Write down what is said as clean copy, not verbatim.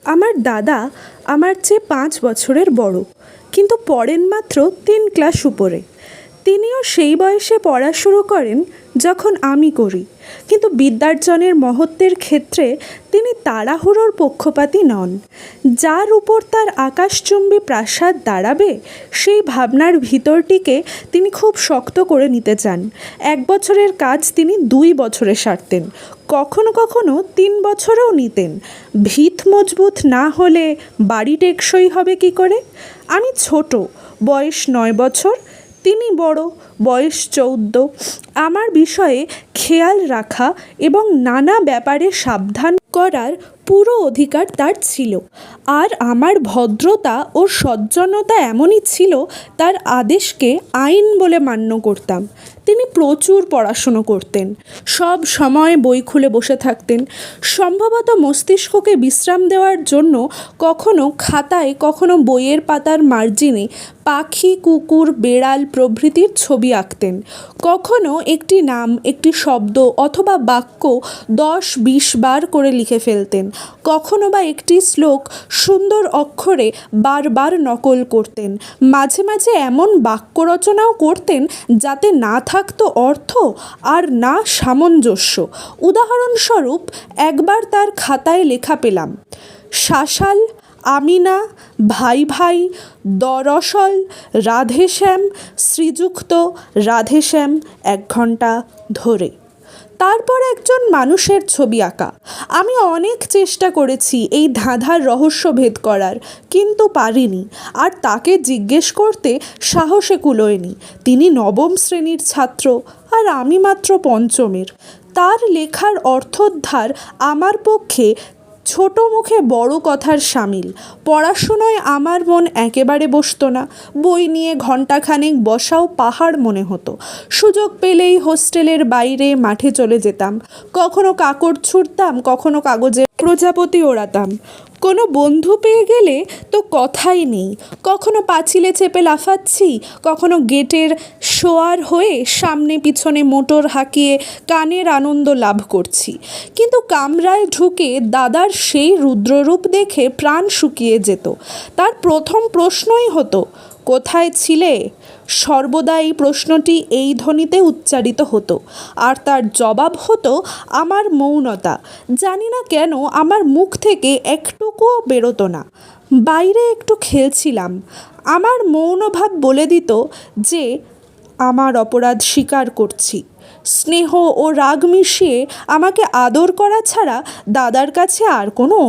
আমার দাদা আমার চেয়ে ৫ বছরের বড়, কিন্তু পড়েন মাত্র ৩ ক্লাস উপরে। তিনিও সেই বয়সে পড়া শুরু করেন যখন আমি করি, কিন্তু বিদ্যার্জনের মহত্বের ক্ষেত্রে তিনি তাড়াহুড়োর পক্ষপাতী নন। যার উপর তার আকাশচুম্বী প্রাসাদ দাঁড়াবে সেই ভাবনার ভিতরটিকে তিনি খুব শক্ত করে নিতে চান। ১ বছরের কাজ তিনি ২ বছরে সারতেন, কখনো কখনো ৩ বছরেও নিতেন। ভিত মজবুত না হলে বাড়ি টেকসই হবে কী করে? আমি ছোট, বয়স ৯ বছর, তিনি বড়, বয়স ১৪। আমার বিষয়ে খেয়াল রাখা এবং নানা ব্যাপারে সাবধান করার পুরো অধিকার তার ছিল। আর আমার ভদ্রতা ও সজ্জনতা এমনই ছিল, তার আদেশকে আইন বলে মান্য করতাম। তিনি প্রচুর পড়াশুনো করতেন, সব সময় বই খুলে বসে থাকতেন। সম্ভবত মস্তিষ্ককে বিশ্রাম দেওয়ার জন্য কখনো খাতায়, কখনো বইয়ের পাতার মার্জিনে পাখি, কুকুর, বেড়াল প্রভৃতির ছবি আঁকতেন। কখনো একটি নাম, একটি শব্দ অথবা বাক্য ১০-২০ বার করে লিখে ফেলতেন। কখনো বা একটি শ্লোক সুন্দর অক্ষরে বারবার নকল করতেন। মাঝে মাঝে এমন বাক্য রচনাও করতেন যাতে না থাকতো অর্থ আর না সামঞ্জস্য। উদাহরণস্বরূপ, একবার তার খাতায় লেখা পেলাম, শাসাল, আমিনা, ভাই ভাই, দরসল, রাধেশ্যাম, শ্রীযুক্ত রাধেশ্যাম ১ ঘণ্টা ধরে। তারপর একজন মানুষের ছবি আঁকা। আমি অনেক চেষ্টা করেছি এই ধাঁধার রহস্য ভেদ করার, কিন্তু পারিনি। আর তাকে জিজ্ঞেস করতে সাহসে কুলোয়নি। তিনি ৯ম শ্রেণীর ছাত্র আর আমি মাত্র ৫মের। তার লেখার অর্থোদ্ধার আমার পক্ষে ছোট মুখে বড় কথার সামিল। পড়াশুনোয় আমার মন একেবারে বসত না। বই নিয়ে ঘণ্টাখানেক বসাও পাহাড় মনে হতো। সুযোগ পেলেই হোস্টেলের বাইরে মাঠে চলে যেতাম। কখনো কাকড় ছুঁড়তাম, কখনো কাগজে প্রজাপতি ওড়াতাম। কোনো বন্ধু পেয়ে গেলে তো কথাই নেই। কখনো পাঁচিলে চেপে লাফাচ্ছি, কখনো গেটের শোয়ার হয়ে সামনে পিছনে মোটর হাঁকিয়ে কানের আনন্দ লাভ করছি। কিন্তু কামরায় ঢুকে দাদার সেই রুদ্ররূপ দেখে প্রাণ শুকিয়ে যেত। তার প্রথম প্রশ্নই হতো, কোথায় ছিলে? সর্বদা এই প্রশ্নটি এই ধ্বনিতে উচ্চারিত হতো, আর তার জবাব হতো আমার মৌনতা। জানি না কেন আমার মুখ থেকে একটুকুও বেরোতো না। বাইরে একটু খেলছিলাম, আমার মৌনভাব বলে দিত যে আমার অপরাধ স্বীকার করছি। স্নেহ ও রাগ মিশিয়ে আমাকে আদর করা ছাড়া দাদার কাছে আর কোনো